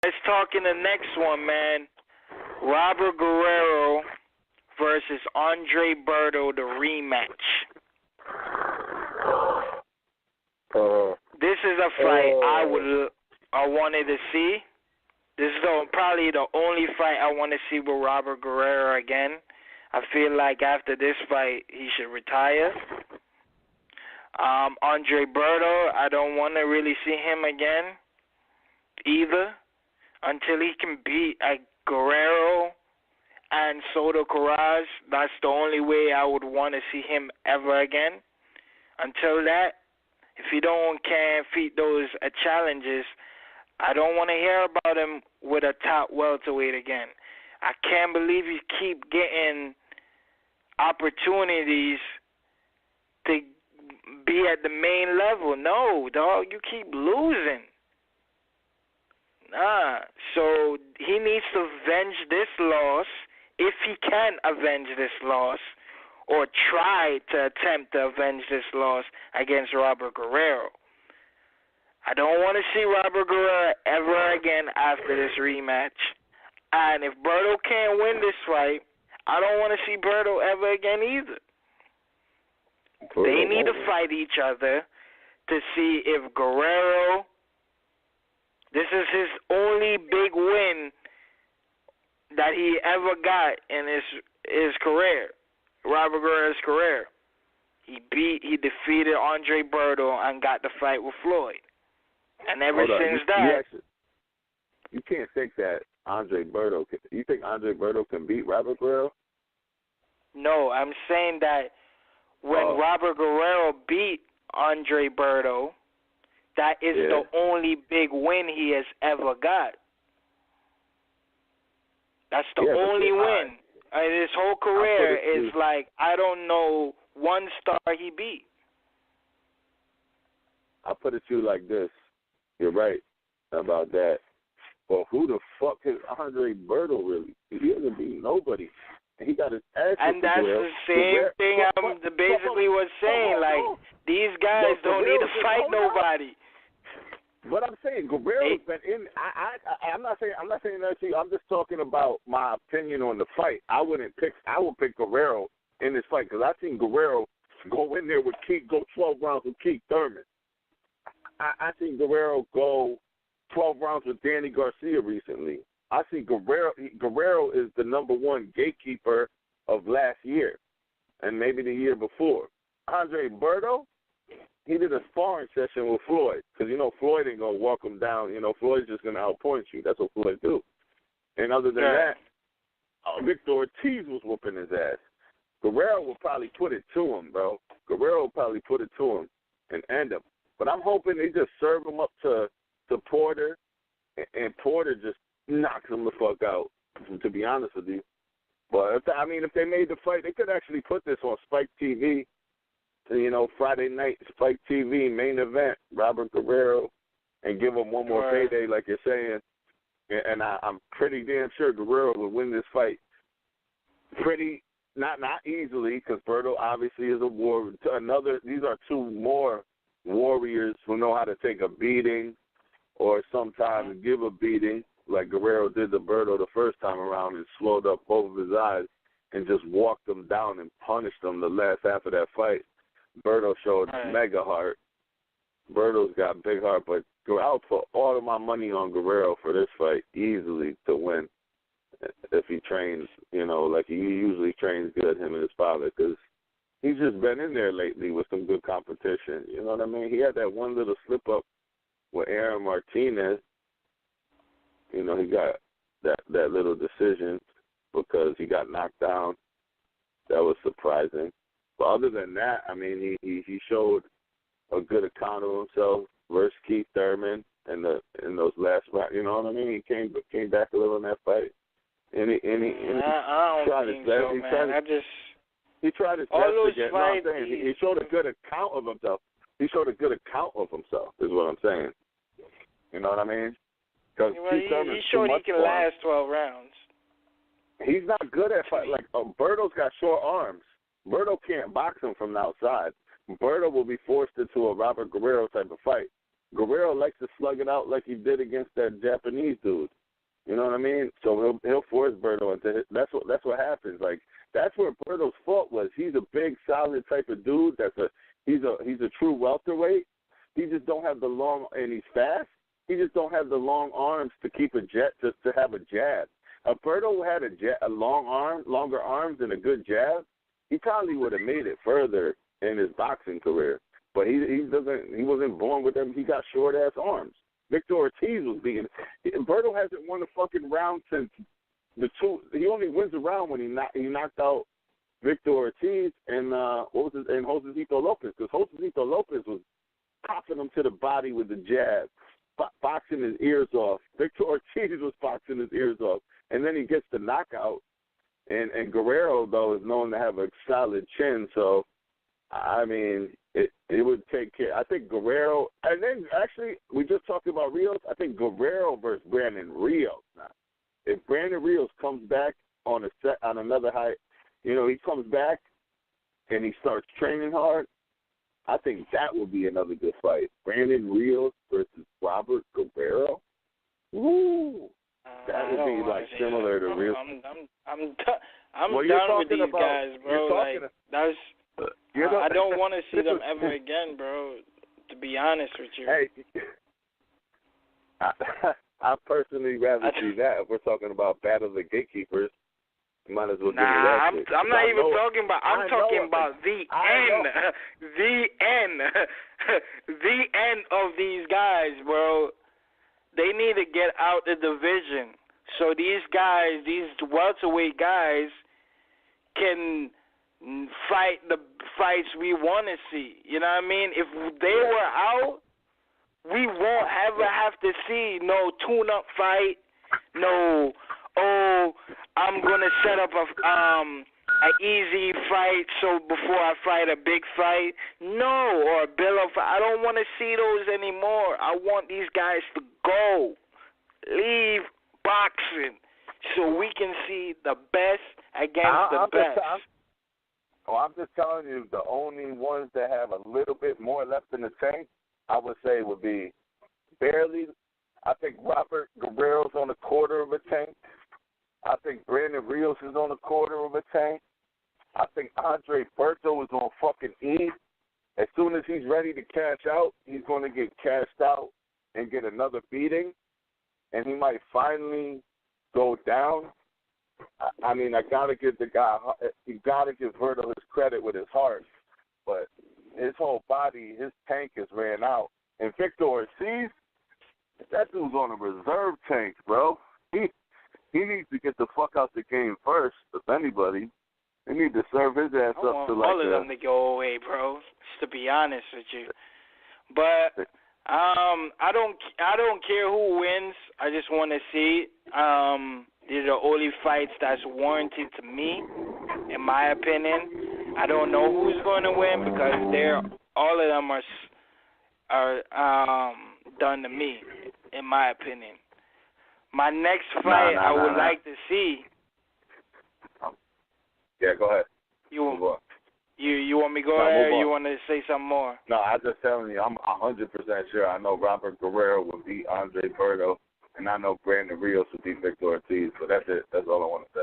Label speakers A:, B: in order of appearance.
A: Let's talk in the next one, man. Robert Guerrero versus Andre Berto, the rematch. This is a fight I wanted to see. This is probably the only fight I want to see with Robert Guerrero again. I feel like after this fight, he should retire. Andre Berto, I don't want to really see him again either until he can beat Guerrero and Soto Caraz. That's the only way I would want to see him ever again. Until that, if he can't feat those challenges, I don't want to hear about him with a top welterweight again. I can't believe you keep getting opportunities to be at the main level. No, dog, you keep losing. Nah. So he needs to avenge this loss, if he can avenge this loss, or try to attempt to avenge this loss against Robert Guerrero. I don't want to see Robert Guerrero ever again after this rematch. And if Berto can't win this fight, I don't want to see Berto ever again either. They need to fight each other to see if Guerrero, this is his only big win that he ever got in his career, Robert Guerrero's career. He defeated Andre Berto and got the fight with Floyd. And ever since that...
B: You can't think that Andre Berto... You think Andre Berto can beat Robert Guerrero?
A: No, I'm saying that when Robert Guerrero beat Andre Berto, that is the only big win he has ever got. That's the only win. His whole career is like, I don't know, one star he beat.
B: I'll put it to you like this. You're right about that. But who the fuck is Andre Berto really? He hasn't beat nobody. He got his ass.
A: And that's the same thing I basically was saying. Like, these guys don't need to fight nobody.
B: But I'm saying Guerrero's been in. I'm not saying that to you. I'm just talking about my opinion on the fight. I would pick Guerrero in this fight because I've seen Guerrero go in there with go 12 rounds with Keith Thurman. I seen Guerrero go 12 rounds with Danny Garcia recently. I see Guerrero is the number one gatekeeper of last year and maybe the year before. Andre Berto, he did a sparring session with Floyd because, Floyd ain't going to walk him down. Floyd's just going to outpoint you. That's what Floyd do. And other than that, Victor Ortiz was whooping his ass. Guerrero will probably put it to him, bro. Guerrero will probably put it to him and end him. But I'm hoping they just serve him up to Porter, and Porter just knocks him the fuck out, to be honest with you. But, if they made the fight, they could actually put this on Spike TV. Friday night, Spike TV, main event, Robert Guerrero, and give him one more payday, like you're saying. And I'm pretty damn sure Guerrero will win this fight. Not easily, because Berto obviously is a warrior. These are two more warriors who know how to take a beating or sometimes give a beating, like Guerrero did to Berto the first time around and slowed up both of his eyes and just walked him down and punished him the last half of that fight. Berto showed mega heart. Berto's got big heart, but I'll put all of my money on Guerrero for this fight easily to win if he trains, like he usually trains good, him and his father, because he's just been in there lately with some good competition. You know what I mean? He had that one little slip-up with Aaron Martinez. He got that little decision because he got knocked down. That was surprising. But other than that, he showed a good account of himself versus Keith Thurman in those last rounds. You know what I mean? He came back a little in that fight. And he tried his best. He tried his best to get. He showed a good account of himself. Is what I'm saying. You know what I mean? Because
A: he showed he can last 12 rounds.
B: He's not good at fight. Like Berto's got short arms. Berto can't box him from the outside. Berto will be forced into a Robert Guerrero type of fight. Guerrero likes to slug it out like he did against that Japanese dude. You know what I mean? So he'll force Berto into it. That's what happens. Like, that's where Berto's fault was. He's a big, solid type of dude. He's a true welterweight. He just don't have the long, and he's fast. He just don't have the long arms to keep a jet, to have a jab. If Berto had longer arms and a good jab, he probably would have made it further in his boxing career. But he wasn't born with them. He got short ass arms. Victor Ortiz was being. Berto hasn't won a fucking round since the two. He only wins a round when he knocked out Victor Ortiz and Josecito Lopez, because Josecito Lopez was popping him to the body with the jab, boxing his ears off. Victor Ortiz was boxing his ears off, and then he gets the knockout. And Guerrero, though, is known to have a solid chin, so I mean, it would take care. I think Guerrero, and then actually we just talked about Rios. I think Guerrero versus Brandon Rios. Now, if Brandon Rios comes back on another high, he comes back and he starts training hard, I think that would be another good fight. Brandon Rios versus Robert Guerrero. Woo! That would be like similar to Rios.
A: I'm done with these guys, bro. Like, that's. I don't want to see them ever again, bro, to be honest with you.
B: Hey, I personally rather see that. If we're talking about Battle of the Gatekeepers, you might as well give me that shit.
A: I'm not even talking about, I'm talking about the end. The end. The end of these guys, bro. They need to get out the division. So these guys, these welterweight guys, can fight the fights we want to see. You know what I mean? If they were out, we won't ever have to see no tune-up fight, no, I'm going to set up an easy fight so before I fight a big fight. No, or a bill-up fight. I don't want to see those anymore. I want these guys to go. Leave boxing so we can see the best against the best.
B: I'm just telling you, the only ones that have a little bit more left in the tank, I would say would be barely. I think Robert Guerrero's on a quarter of a tank. I think Brandon Rios is on a quarter of a tank. I think Andre Berto is on fucking E. As soon as he's ready to cash out, he's going to get cashed out and get another beating, and he might finally go down. I mean, I gotta give the guy. You gotta give Berto his credit with his heart, but his whole body, his tank is ran out. And Victor Ortiz, that dude's on a reserve tank, bro. He needs to get the fuck out the game first. If anybody, they need to serve his ass up to like
A: all of them to go away, bro. Just to be honest with you, but I don't care who wins. I just want to see. These are the only fights that's warranted to me, in my opinion. I don't know who's going to win because all of them are done to me, in my opinion. My next fight I would like to see.
B: Yeah, go ahead.
A: You want me to go ahead, or you want to say something more?
B: No, I'm just telling you, I'm 100% sure. I know Robert Guerrero will beat Andre Berto, and I know Brandon Rios will beat Victor Ortiz. So that's it. That's all I want to say.